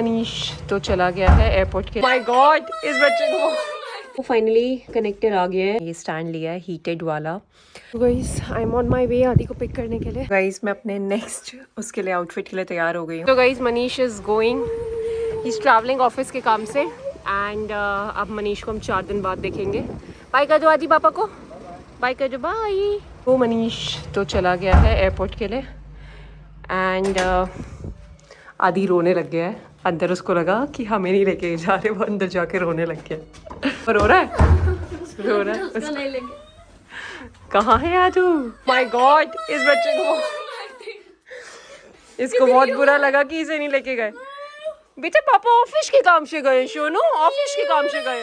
मनीष तो चला गया है एयरपोर्ट के। माय गॉड, इस बच्चे को फाइनली कनेक्टर आ गया है। ये स्टैंड लिया है हीटेड वाला। Guys I am on my way Aadi को पिक करने के लिए। गाइस मैं अपने नेक्स्ट उसके लिए आउटफिट के लिए तैयार हो गई हूँ। तो guys Manish is going, he is travelling office के काम से एंड अब मनीष को हम 4 दिन बाद देखेंगे। बाय कर दो आदि पापा को, बाय कर दो, बाय। वो मनीष तो चला गया है एयरपोर्ट के लिए एंड आदि रोने लग गया है। अंदर उसको लगा कि हमें नहीं लेके जा रहे, वो अंदर जाके रोने लग गया। और रो रहा है, रो रहा है। कहाँ है आदू? माय गॉड, इस बच्चे को, इसको बहुत बुरा लगा कि इसे नहीं लेके गए। बेटा पापा ऑफिस के काम से गए, सोनू ऑफिस के काम से गए।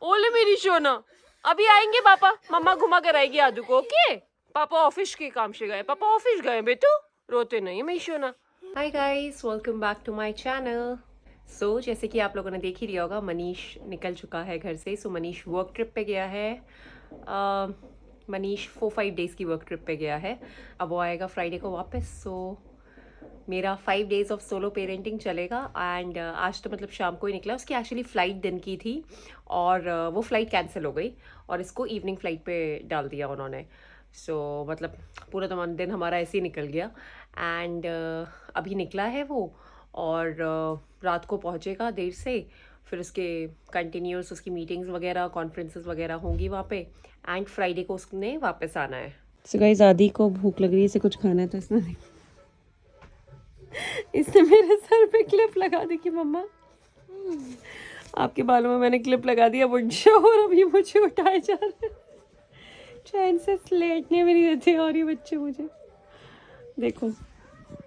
ओले मेरी सोना, अभी आएंगे पापा, मम्मा घुमा कर आएगी आदू को। ओके, पापा ऑफिस के काम से गए, पापा ऑफिस गए बेटू, रोते नहीं मेरी सोना। Hi guys, welcome back to my channel. So जैसे कि आप लोगों ने देख ही लिया होगा, मनीष निकल चुका है घर से। सो मनीष वर्क ट्रिप पे गया है। मनीष 4-5 डेज़ की वर्क ट्रिप पे गया है। अब वो आएगा फ्राइडे को वापस। सो मेरा 5 डेज़ ऑफ सोलो पेरेंटिंग चलेगा एंड आज तो मतलब शाम को ही निकला। उसकी एक्चुअली फ़्लाइट दिन की थी और वो फ़्लाइट कैंसिल हो गई और इसको इवनिंग फ़्लाइट पे डाल दिया उन्होंने। सो मतलब पूरा दिन हमारा ऐसे ही निकल गया एंड अभी निकला है वो और रात को पहुंचेगा देर से। फिर उसके कंटिन्यूस उसकी मीटिंग्स वगैरह, कॉन्फ्रेंसेस वगैरह होंगी वहाँ पे एंड फ्राइडे को उसने वापस आना है। सो गाइस आदि को भूख लग रही है, इसे कुछ खाना है तो इसने मेरे सर पे क्लिप लगा दी कि मम्मा आपके बालों में मैंने क्लिप लगा दिया मुझे, और अभी मुझे उठाए जा रहे हैं, चैन से लेटने भी नहीं देते। और ये बच्चे मुझे देखो,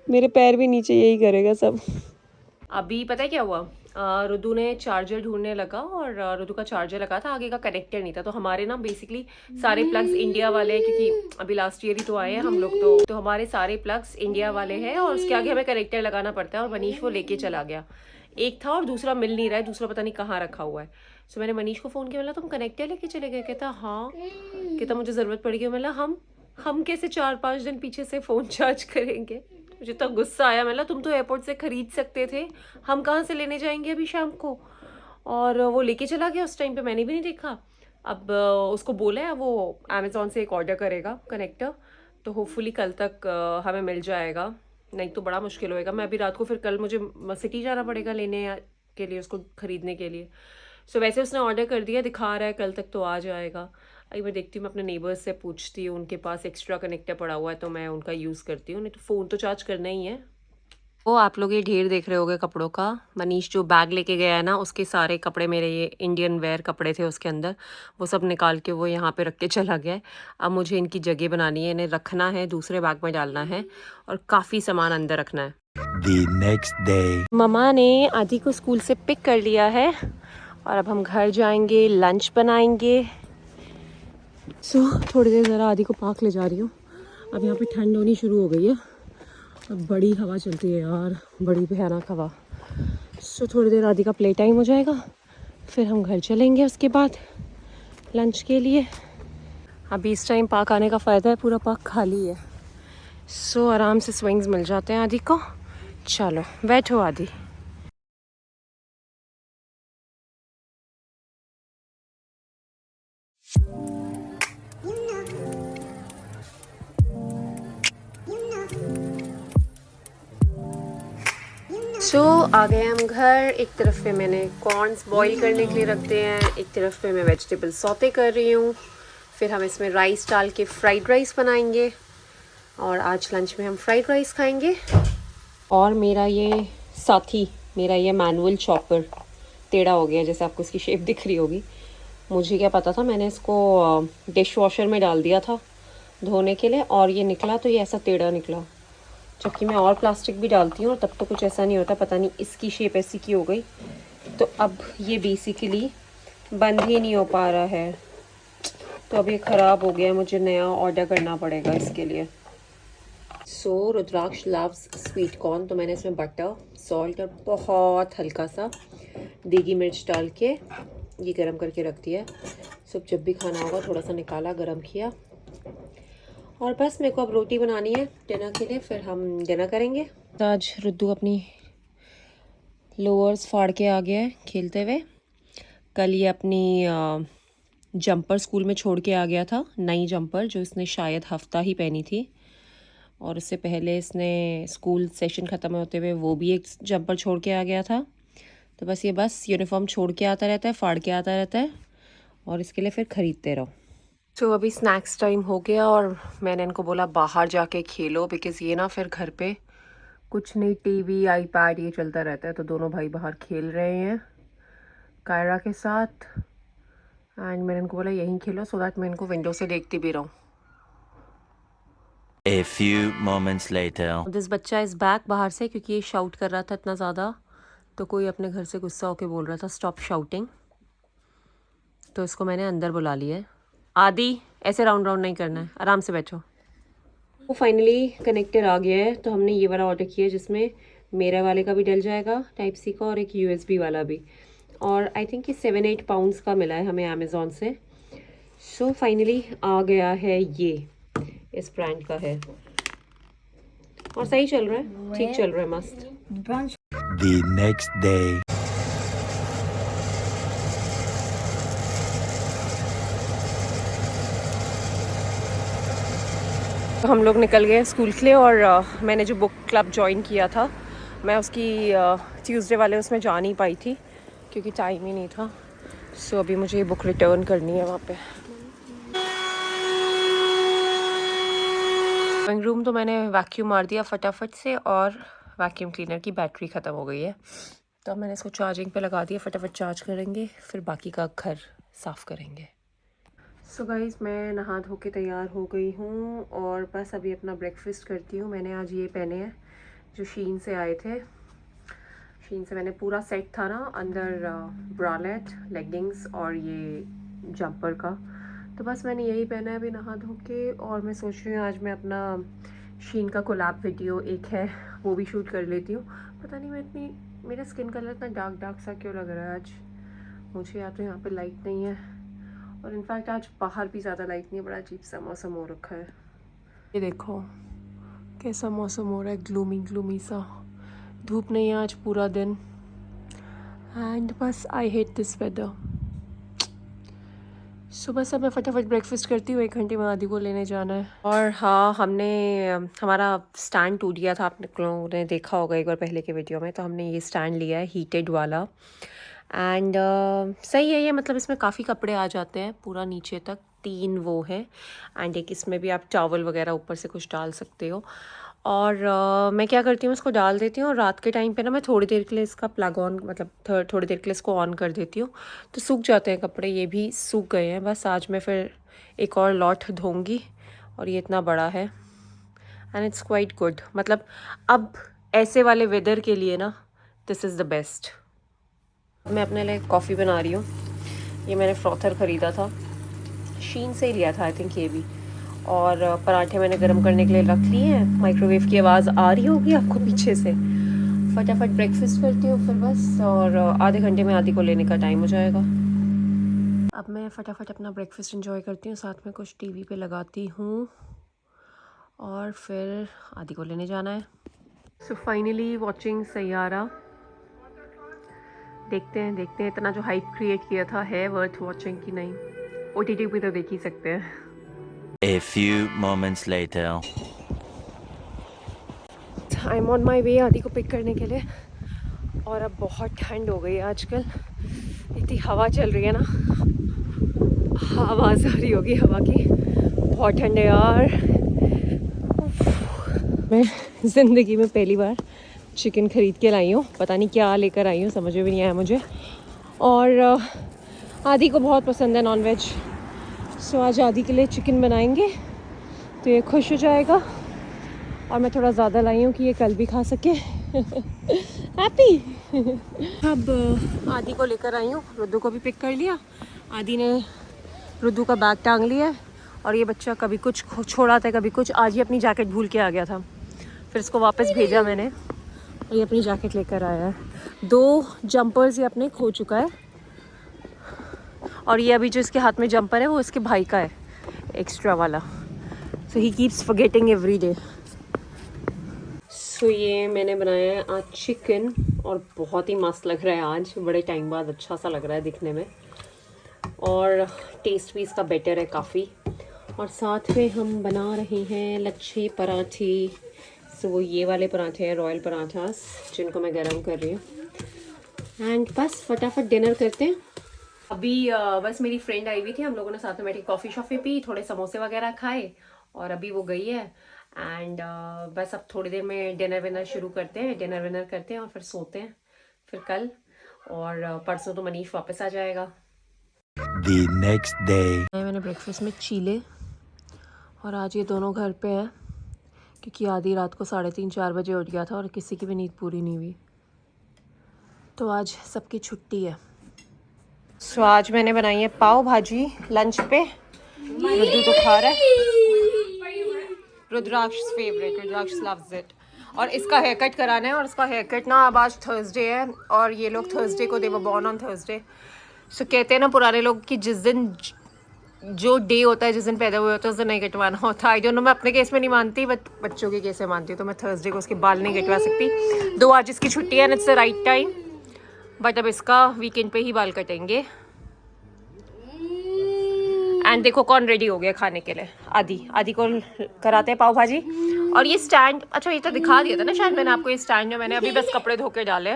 मेरे पैर भी नीचे यही करेगा सब। अभी पता है क्या हुआ, रुदू ने चार्जर ढूंढने लगा और रुदू का चार्जर लगा था, आगे का कनेक्टर नहीं था। तो हमारे ना बेसिकली सारे प्लग्स इंडिया वाले हैं, क्योंकि अभी लास्ट ईयर ही तो आए हैं हम लोग। तो हमारे सारे प्लग्स इंडिया वाले हैं और उसके आगे हमें कनेक्टर लगाना पड़ता है। और मनीष वो लेके चला गया, एक था और दूसरा मिल नहीं रहा है, दूसरा पता नहीं कहाँ रखा हुआ है। सो मैंने मनीष को फ़ोन किया, बोला तुम कनेक्टर लेके चले गए? कहता हाँ। कहता मुझे ज़रूरत पड़ेगी। मतलब हम कैसे 4-5 दिन पीछे से फ़ोन चार्ज करेंगे? मुझे तो गुस्सा आया। मतलब तुम तो एयरपोर्ट से ख़रीद सकते थे, हम कहाँ से लेने जाएंगे अभी शाम को? और वो लेके चला गया। उस टाइम पे मैंने भी नहीं देखा। अब उसको बोला है वो अमेज़ॉन से एक ऑर्डर करेगा कनेक्टर, तो होपफुली कल तक हमें मिल जाएगा, नहीं तो बड़ा मुश्किल होएगा। मैं अभी रात को फिर कल मुझे सिटी जाना पड़ेगा लेने के लिए, उसको ख़रीदने के लिए। सो वैसे उसने ऑर्डर कर दिया, दिखा रहा है कल तक तो आ जाएगा। अभी मैं देखती हूँ, मैं अपने नेबर्स से पूछती हूँ, उनके पास एक्स्ट्रा कनेक्टर पड़ा हुआ है तो मैं उनका यूज़ करती हूँ, नहीं तो फ़ोन तो चार्ज करना ही है। वो आप लोग ये ढेर देख रहे होगे कपड़ों का। मनीष जो बैग लेके गया है ना, उसके सारे कपड़े, मेरे ये इंडियन वेयर कपड़े थे उसके अंदर, वो सब निकाल के वो यहाँ पे रख के चला गया है। अब मुझे इनकी जगह बनानी है, इन्हें रखना है, दूसरे बैग में डालना है और काफ़ी सामान अंदर रखना है। The next day. मम्मा ने आदि को स्कूल से पिक कर लिया है और अब हम घर जाएंगे, लंच बनाएंगे। सो थोड़ी देर ज़रा आदि को पार्क ले जा रही हूँ। अब यहाँ पे ठंड होनी शुरू हो गई है, अब बड़ी हवा चलती है यार, बड़ी भयानक हवा। सो थोड़ी देर आदि का प्ले टाइम हो जाएगा, फिर हम घर चलेंगे उसके बाद लंच के लिए। अभी इस टाइम पार्क आने का फ़ायदा है, पूरा पार्क खाली है। सो आराम से स्विंग्स मिल जाते हैं आदि को। चलो बैठो आदि। सो आ गए हम घर। एक तरफ पे मैंने कॉर्न्स बॉईल करने के लिए रख दिए हैं, एक तरफ पे मैं वेजिटेबल सौते कर रही हूँ। फिर हम इसमें राइस डाल के फ्राइड राइस बनाएंगे और आज लंच में हम फ्राइड राइस खाएंगे। और मेरा ये साथी, मेरा ये मैनुअल चॉपर टेढ़ा हो गया, जैसे आपको इसकी शेप दिख रही होगी। मुझे क्या पता था, मैंने इसको डिश वॉशर में डाल दिया था धोने के लिए और ये निकला तो ये ऐसा टेढ़ा निकला। जबकि मैं और प्लास्टिक भी डालती हूँ और तब तो कुछ ऐसा नहीं होता, पता नहीं इसकी शेप ऐसी की हो गई। तो अब ये बेसिकली बंद ही नहीं हो पा रहा है, तो अब ये ख़राब हो गया, मुझे नया ऑर्डर करना पड़ेगा इसके लिए। सो रुद्राक्ष लव्स स्वीट कॉर्न, तो मैंने इसमें बटर, सॉल्ट और बहुत हल्का सा देगी मिर्च डाल के ये गरम करके रख दिया। सब जब भी खाना होगा थोड़ा सा निकाला, गरम किया और बस मेरे को अब रोटी बनानी है डिनर के लिए, फिर हम डिनर करेंगे। आज रुद्दू अपनी लोअर्स फाड़ के आ गया है खेलते हुए। कल ये अपनी जंपर स्कूल में छोड़ के आ गया था, नई जंपर जो इसने शायद हफ्ता ही पहनी थी, और उससे पहले इसने स्कूल सेशन ख़त्म होते हुए वो भी एक जंपर छोड़ के आ गया था। तो बस यूनिफॉर्म छोड़ के आता रहता है, फाड़ के आता रहता है, और इसके लिए फिर ख़रीदते रहो। तो अभी स्नैक्स टाइम हो गया और मैंने इनको बोला बाहर जाके खेलो, बिकॉज़ ये ना फिर घर पे कुछ नहीं, टीवी आईपैड ये चलता रहता है। तो दोनों भाई बाहर खेल रहे हैं कायरा के साथ, एंड मैंने इनको बोला यहीं खेलो सो दैट मैं इनको विंडो से देखती भी रहूँ। A few moments later. This बच्चा इज़ बैक बाहर से, क्योंकि ये शाउट कर रहा था इतना ज़्यादा, तो कोई अपने घर से गुस्सा होके बोल रहा था स्टॉप शाउटिंग, तो इसको मैंने अंदर बुला लिया है। आदि ऐसे राउंड राउंड नहीं करना है, आराम से बैठो। वो फाइनली कनेक्टर आ गया है, तो हमने ये वाला ऑर्डर किया जिसमें मेरा वाले का भी डल जाएगा टाइप सी का और एक USB वाला भी, और आई थिंक ये 7-8 पाउंड्स का मिला है हमें अमेज़ॉन से। सो फाइनली आ गया है, ये इस ब्रांड का है और सही चल रहा है, ठीक चल रहा है, मस्त। The next day. तो हम लोग निकल गए स्कूल के लिए, और मैंने जो बुक क्लब ज्वाइन किया था, मैं उसकी ट्यूसडे वाले उसमें जा नहीं पाई थी क्योंकि टाइम ही नहीं था। सो अभी मुझे ये बुक रिटर्न करनी है वहाँ पे। ड्राइंग रूम तो मैंने वैक्यूम मार दिया फटाफट से, और वैक्यूम क्लीनर की बैटरी ख़त्म हो गई है, तो अब मैंने इसको चार्जिंग पे लगा दिया। फटाफट चार्ज करेंगे, फिर बाकी का घर साफ़ करेंगे। सो गाइस, मैं नहा धो के तैयार हो गई हूँ और बस अभी अपना ब्रेकफास्ट करती हूँ। मैंने आज ये पहने हैं जो शीन से आए थे। शीन से मैंने पूरा सेट था ना, अंदर ब्रालेट, लेगिंग्स और ये जंपर का, तो बस मैंने यही पहना है अभी नहा धो के। और मैं सोच रही हूँ आज मैं अपना शीन का कोलैब वीडियो एक है वो भी शूट कर लेती हूँ। पता नहीं मेरा स्किन कलर इतना डार्क डार्क सा क्यों लग रहा है आज मुझे, या तो यहाँ पे लाइट नहीं है, और इनफैक्ट आज बाहर भी ज़्यादा लाइट नहीं है, बड़ा अजीब सा मौसम हो रखा है। ये देखो कैसा मौसम हो रहा है, ग्लूमी ग्लूमी सा, धूप नहीं है आज पूरा दिन, एंड बस आई हेट दिस वेदर। सुबह से मैं फटाफट ब्रेकफास्ट करती हूँ, 1 घंटे में आदि को लेने जाना है। और हाँ, हमारा स्टैंड टूट गया था, आप लोगों ने देखा होगा एक बार पहले के वीडियो में, तो हमने ये स्टैंड लिया है हीटेड वाला, एंड सही है ये, मतलब इसमें काफ़ी कपड़े आ जाते हैं पूरा नीचे तक, 3 वो है, एंड एक इसमें भी आप टॉवल वगैरह ऊपर से कुछ डाल सकते हो। और मैं क्या करती हूँ, इसको डाल देती हूँ, और रात के टाइम पे ना मैं थोड़ी देर के लिए इसका प्लग ऑन, मतलब थोड़ी देर के लिए इसको ऑन कर देती हूँ, तो सूख जाते हैं कपड़े। ये भी सूख गए हैं, बस आज मैं फिर एक और लॉट धोऊंगी, और ये इतना बड़ा है एंड इट्स क्वाइट गुड। मतलब अब ऐसे वाले वेदर के लिए ना दिस इज़ द बेस्ट। मैं अपने लिए कॉफ़ी बना रही हूँ। ये मैंने फ्रॉथर ख़रीदा था, शीन से ही लिया था आई थिंक ये भी, और पराठे मैंने गर्म करने के लिए रख लिए हैं। माइक्रोवेव की आवाज़ आ रही होगी आपको पीछे से। फटाफट ब्रेकफास्ट करती हूँ फिर बस, और आधे घंटे में आदि को लेने का टाइम हो जाएगा। अब मैं फटाफट अपना ब्रेकफास्ट एंजॉय करती हूँ, साथ में कुछ टीवी पे लगाती हूँ, और फिर आदि को लेने जाना है। सो फाइनली वॉचिंग सैयारा, देखते हैं इतना जो हाइप क्रिएट किया था है वर्थ वॉचिंग की नहीं। OTT पे तो देख ही सकते हैं। A few moments later. I am on my way Aadi को पिक करने के लिए, और अब बहुत ठंड हो गई है आजकल, इतनी हवा चल रही है ना, आवाज़ आ रही होगी हवा की, बहुत ठंड है यार। मैं ज़िंदगी में पहली बार चिकन ख़रीद के लाई हूँ, पता नहीं क्या लेकर आई हूँ, समझ में भी नहीं आया मुझे, और आदि को बहुत पसंद है नॉनवेज, सो आज आदि के लिए चिकन बनाएंगे तो ये खुश हो जाएगा, और मैं थोड़ा ज़्यादा लाई हूँ कि ये कल भी खा सके। हैप्पी। अब आदि को लेकर आई हूँ, रुद्दू को भी पिक कर लिया, आदि ने रुद्दू का बैग टांग लिया है, और ये बच्चा कभी कुछ छोड़ा था कभी कुछ, आज ही अपनी जैकेट भूल के आ गया था, फिर इसको वापस भेजा मैंने, और ये अपनी जैकेट लेकर आया है। 2 जंपर्स ये अपने खो चुका है, और ये अभी जो इसके हाथ में जंपर है वो इसके भाई का है, एक्स्ट्रा वाला, so he keeps forgetting every day. So ये मैंने बनाया है आज चिकन, और बहुत ही मस्त लग रहा है आज, बड़े टाइम बाद अच्छा सा लग रहा है दिखने में, और टेस्ट भी इसका बेटर है काफ़ी। और साथ में हम बना रहे हैं लच्छे पराठे। सो ये वाले पराठे हैं रॉयल पराठास, जिनको मैं गरम कर रही हूँ। एंड बस फटाफट डिनर करते हैं। अभी बस मेरी फ्रेंड आई हुई थी, हम लोगों ने साथ में बैठी कॉफ़ी शॉफ़ी पी, थोड़े समोसे वगैरह खाए, और अभी वो गई है। एंड बस अब थोड़ी देर में डिनर विनर शुरू करते हैं, डिनर विनर करते हैं और फिर सोते हैं फिर कल। और परसों तो मनीष वापस आ जाएगा। The next day. मैंने ब्रेकफास्ट में चीले, और आज ये दोनों घर पे हैं क्योंकि आधी रात को 3:30-4 बजे उठ गया था और किसी की भी नींद पूरी नहीं हुई, तो आज सबकी छुट्टी है। सो आज मैंने बनाई है पाव भाजी लंच पे। रुद्र तो खा रहा है, रुद्राक्ष फेवरेट, रुद्राक्ष लव्स इट। और इसका हेयर कट कराना है, और इसका हेयर कट ना अब आज थर्सडे है, और ये लोग थर्सडे को, दे वर बोर्न ऑन थर्सडे। सो कहते हैं ना पुराने लोग कि जिस दिन जो डे होता है, जिस दिन पैदा हुए होते हैं, उस दिन नहीं कटवाना होता। आई डोंट नो, मैं अपने केस में नहीं मानती, बट बच्चों के केस में मानती हूँ। तो मैं थर्सडे को उसके बाल नहीं कटवा सकती, दो आज इसकी छुट्टी है, it's the right time. But अब इसका वीकेंड पे ही बाल कटेंगे। एंड देखो कौन रेडी हो गया खाने के लिए, आदि को कराते हैं पाव भाजी। और ये स्टैंड, अच्छा ये तो दिखा दिया था ना शायद मैंने आपको, ये स्टैंड जो मैंने अभी बस कपड़े धो के डाले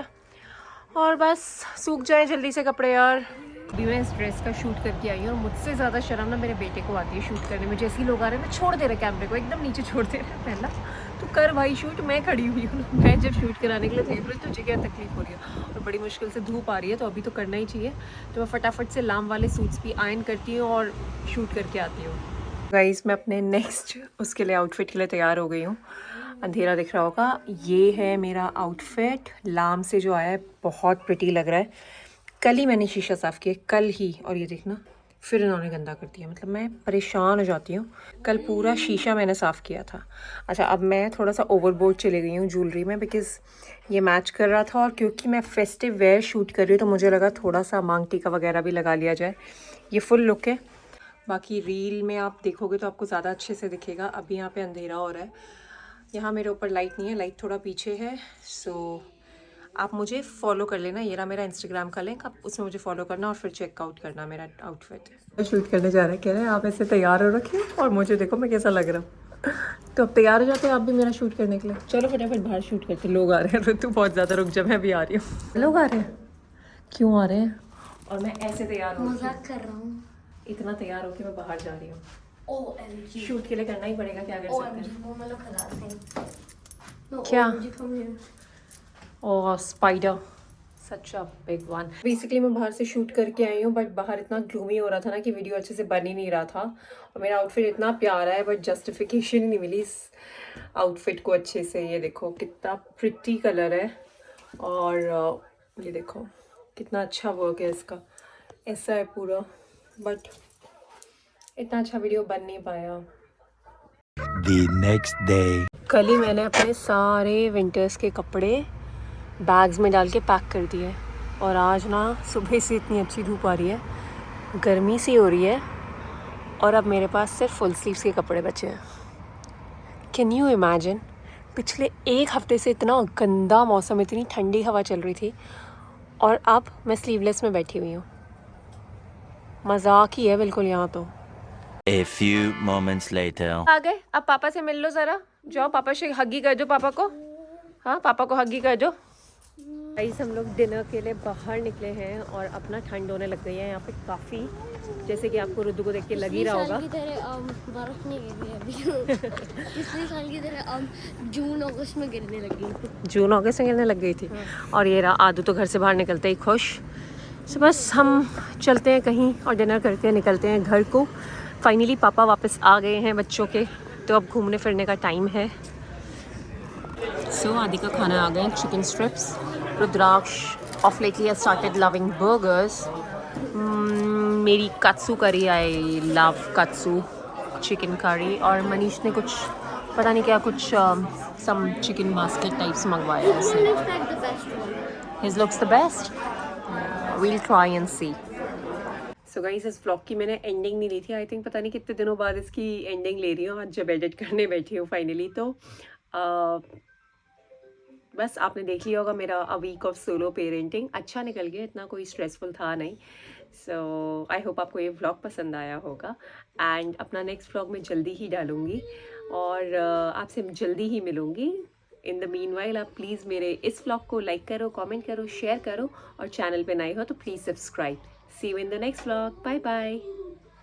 और बस सूख जाए जल्दी से कपड़े यार। अभी मैं इस ड्रेस का शूट करके आई हूँ, और मुझसे ज़्यादा शर्म ना मेरे बेटे को आती है शूट करने में। जैसे ही लोग आ रहे हैं ना, छोड़ दे रहे कैमरे को, एकदम नीचे छोड़ दे रहे हैं। पहला तो कर भाई शूट, मैं खड़ी हुई हूँ, मैं जब शूट कराने के लिए देख रही, तुझे क्या तकलीफ हो रही है। और बड़ी मुश्किल से धूप आ रही है, तो अभी तो करना ही चाहिए। तो मैं फटाफट से लाम वाले सूट्स भी आयरन करती हूँ और शूट करके आती हूँ। गाइस मैं अपने नेक्स्ट उसके लिए आउटफिट के लिए तैयार हो गई हूँ। अंधेरा दिख रहा होगा, ये है मेरा आउटफिट, लाम से जो आया है, बहुत प्रिटी लग रहा है। कल ही मैंने शीशा साफ़ किया, कल ही, और ये देखना फिर इन्होंने गंदा कर दिया। मतलब मैं परेशान हो जाती हूँ। कल पूरा शीशा मैंने साफ़ किया था। अच्छा अब मैं थोड़ा सा ओवरबोर्ड चले गई हूँ ज्वेलरी में, बिकॉज़ ये मैच कर रहा था, और क्योंकि मैं फेस्टिव वेयर शूट कर रही हूँ तो मुझे लगा थोड़ा सा मांग टीका वगैरह भी लगा लिया जाए। ये फुल लुक है, बाकी रील में आप देखोगे तो आपको ज़्यादा अच्छे से दिखेगा। अभी यहाँ पे अंधेरा हो रहा है, यहाँ मेरे ऊपर लाइट नहीं है, लाइट थोड़ा पीछे है। सो आप मुझे फॉलो कर लेना, ये रहा मेरा इंस्टाग्राम का लिंक, आप उसमें मुझे फॉलो करना और फिर चेकआउट करना मेरा आउटफिट। शूट करने जा रहे हैं, कह रहे हैं आप ऐसे तैयार हो रखे, और मुझे देखो मैं कैसा लग रहा हूँ। तो अब तैयार हो जाते हैं आप भी मेरा शूट करने के लिए। चलो फटाफट बाहर शूट करते, लोग आ रहे हैं। तू बहुत ज़्यादा रुक जा, मैं भी आ रही हूँ। लोग आ रहे हैं, क्यों आ रहे हैं? और मैं ऐसे तैयार हो, मजाक कर रहा हूँ, इतना तैयार होकर मैं बाहर जा रही हूँ। OMG, शूट के लिए करना ही पड़ेगा, क्या कर सकते हैं। वो मतलब खिलाते हैं। No, क्या? OMG, come here. Oh spider, such a big one. Basically मैं बाहर से शूट करके आई हूँ, बट बाहर इतना ग्लूमी हो रहा था ना कि वीडियो अच्छे से बन ही नहीं रहा था। और मेरा आउटफिट इतना प्यारा है, बट जस्टिफिकेशन ही नहीं मिली इस आउटफिट को अच्छे से। ये देखो कितना प्रिटी कलर है, और ये देखो कितना अच्छा वर्क है इसका, ऐसा है पूरा, बट इतना अच्छा वीडियो बन नहीं पाया। The next day. कल ही मैंने अपने सारे विंटर्स के कपड़े बैग्स में डाल के पैक कर दिए, और आज ना सुबह से इतनी अच्छी धूप आ रही है, गर्मी सी हो रही है, और अब मेरे पास सिर्फ फुल स्लीव्स के कपड़े बचे हैं। कैन यू इमेजिन, पिछले एक हफ्ते से इतना गंदा मौसम, इतनी ठंडी हवा चल रही थी, और अब मैं स्लीवलेस में बैठी हुई हूँ। मजाक ही है बिल्कुल यहाँ तो। A few moments later. आ गए, अब पापा से मिल लो ज़रा, जाओ पापा से हगी कर दो पापा को। हाँ पापा को हगी कर दो। गाइस हम लोग डिनर के लिए बाहर निकले हैं, और अपना ठंड होने लग गई है यहाँ पे काफ़ी, जैसे कि आपको रुद्र को देख के लग ही रहा होगा। पिछले साल की तरह बर्फ नहीं गिरी अभी। पिछले साल की तरह जून अगस्त में गिरने लगी। जून अगस्त में गिरने लग गई थी। और ये रहा आदू तो घर से बाहर निकलते ही खुश। सो बस हम चलते हैं कहीं और डिनर करते हैं, निकलते हैं घर को। फाइनली पापा वापस आ गए हैं बच्चों के, तो अब घूमने फिरने का टाइम है। सो आदि का खाना आ गया, chicken strips. Rudraksh of lately has started loving burgers. मेरी कात्सू करी, आई लव कात्सू चिकन करी। और मनीष ने कुछ पता नहीं क्या, कुछ सम चिकन बास्केट टाइप्स मंगवाया है उसने। His looks the best, we'll try and see. So guys इस व्लॉग की मैंने एंडिंग नहीं ली थी, आई थिंक पता नहीं कितने दिनों बाद इसकी एंडिंग ले रही हूँ आज जब एडिट करने बैठी हूँ फाइनली। तो बस आपने देख लिया होगा मेरा a week of solo parenting अच्छा निकल गया, इतना कोई स्ट्रेसफुल था नहीं। सो आई होप आपको ये व्लॉग पसंद आया होगा एंड अपना नेक्स्ट व्लॉग मैं जल्दी ही डालूँगी और आपसे जल्दी ही मिलूँगी। इन द मीन वाइल आप प्लीज़ मेरे इस व्लॉग को लाइक करो, कमेंट करो, शेयर करो और चैनल पे नए हो तो please subscribe. See you in the next vlog. Bye bye.